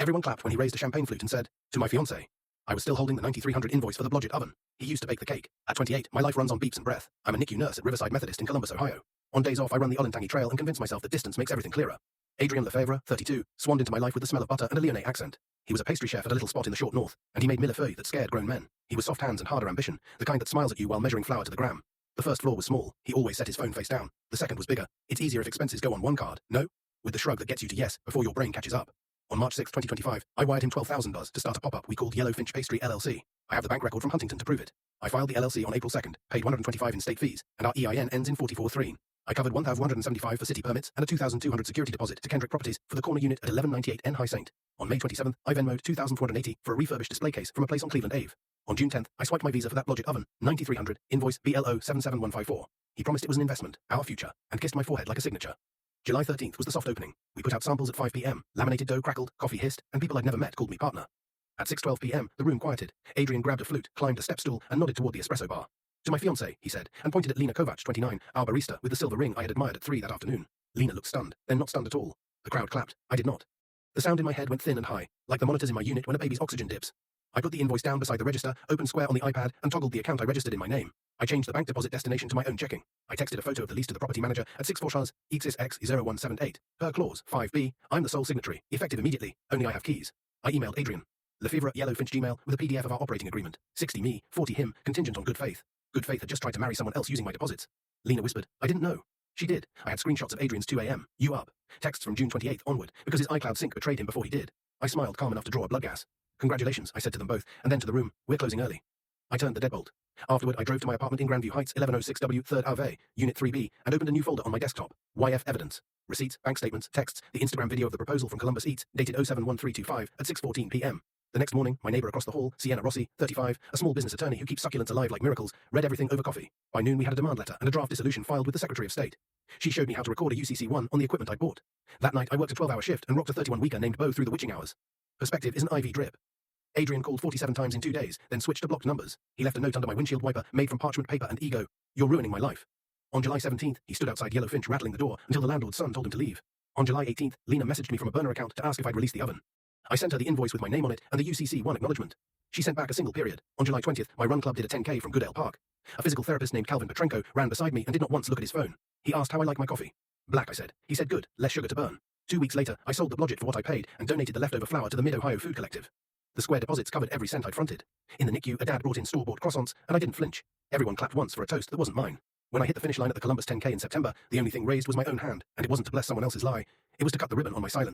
Everyone clapped when he raised a champagne flute and said, "To my fiancée." I was still holding the 9300 invoice for the Blodgett oven. He used to bake the cake. At 28, my life runs on beeps and breath. I'm a NICU nurse at Riverside Methodist in Columbus, Ohio. On days off, I run the Olentangy Trail and convince myself that distance makes everything clearer. Adrian Lefebvre, 32, swanned into my life with the smell of butter and a Lyonnais accent. He was a pastry chef at a little spot in the short north, and he made millefeuille that scared grown men. He was soft hands and harder ambition, the kind that smiles at you while measuring flour to the gram. The first floor was small. He always set his phone face down. The second was bigger. It's easier if expenses go on one card, no? With the shrug that gets you to yes before your brain catches up. On March 6, 2025, I wired him $12,000 to start a pop-up we called Yellowfinch Pastry LLC. I have the bank record from Huntington to prove it. I filed the LLC on April 2nd, paid $125 in state fees, and our EIN ends in 443. I covered $1,175 for city permits and a $2,200 security deposit to Kendrick Properties for the corner unit at 1198 N High Saint. On May 27th, I Venmoed $2,480 for a refurbished display case from a place on Cleveland Ave. On June 10th, I swiped my Visa for that Blodgett oven, 9300, invoice BLO 77154. He promised it was an investment, our future, and kissed my forehead like a signature. July 13th was the soft opening. We put out samples at 5 p.m. Laminated dough crackled, coffee hissed, and people I'd never met called me partner. At 6:12 p.m., the room quieted. Adrian grabbed a flute, climbed a step stool, and nodded toward the espresso bar. "To my fiancée," he said, and pointed at Lena Kovac, 29, our barista, with the silver ring I had admired at 3 that afternoon. Lena looked stunned, then not stunned at all. The crowd clapped. I did not. The sound in my head went thin and high, like the monitors in my unit when a baby's oxygen dips. I put the invoice down beside the register, opened Square on the iPad, and toggled the account I registered in my name. I changed the bank deposit destination to my own checking. I texted a photo of the lease to the property manager at 6 Forchars, Exis X 0178. Per clause, 5B, I'm the sole signatory, effective immediately, only I have keys. I emailed Adrian. Lefebvre Yellowfinch Gmail with a PDF of our operating agreement. 60 me, 40 him, contingent on good faith. Good faith had just tried to marry someone else using my deposits. Lena whispered, I didn't know. She did. I had screenshots of Adrian's 2 a.m. You up. Texts from June 28th onward, because his iCloud sync betrayed him before he did. I smiled, calm enough to draw a blood gas. Congratulations, I said to them both, and then to the room. We're closing early. I turned the deadbolt. Afterward, I drove to my apartment in Grandview Heights, 1106W, 3rd Ave, Unit 3B, and opened a new folder on my desktop. YF evidence. Receipts, bank statements, texts, the Instagram video of the proposal from Columbus Eats, dated 071325 at 6:14 p.m. The next morning, my neighbor across the hall, Sienna Rossi, 35, a small business attorney who keeps succulents alive like miracles, read everything over coffee. By noon, we had a demand letter and a draft dissolution filed with the Secretary of State. She showed me how to record a UCC1 on the equipment I bought. That night, I worked a 12-hour shift and rocked a 31-weeker named Bo through the witching hours. Perspective is an IV drip. Adrian called 47 times in 2 days, then switched to blocked numbers. He left a note under my windshield wiper, made from parchment paper and ego. You're ruining my life. On July 17th, he stood outside Yellowfinch rattling the door until the landlord's son told him to leave. On July 18th, Lena messaged me from a burner account to ask if I'd released the oven. I sent her the invoice with my name on it and the UCC1 acknowledgement. She sent back a single period. On July 20th, my run club did a 10K from Goodale Park. A physical therapist named Calvin Petrenko ran beside me and did not once look at his phone. He asked how I like my coffee. Black, I said. He said good, less sugar to burn. 2 weeks later, I sold the Blodgett for what I paid and donated the leftover flour to the Mid-Ohio Food Collective. The Square deposits covered every cent I'd fronted. In the NICU, a dad brought in store-bought croissants, and I didn't flinch. Everyone clapped once for a toast that wasn't mine. When I hit the finish line at the Columbus 10K in September, the only thing raised was my own hand, and it wasn't to bless someone else's lie. It was to cut the ribbon on my silence.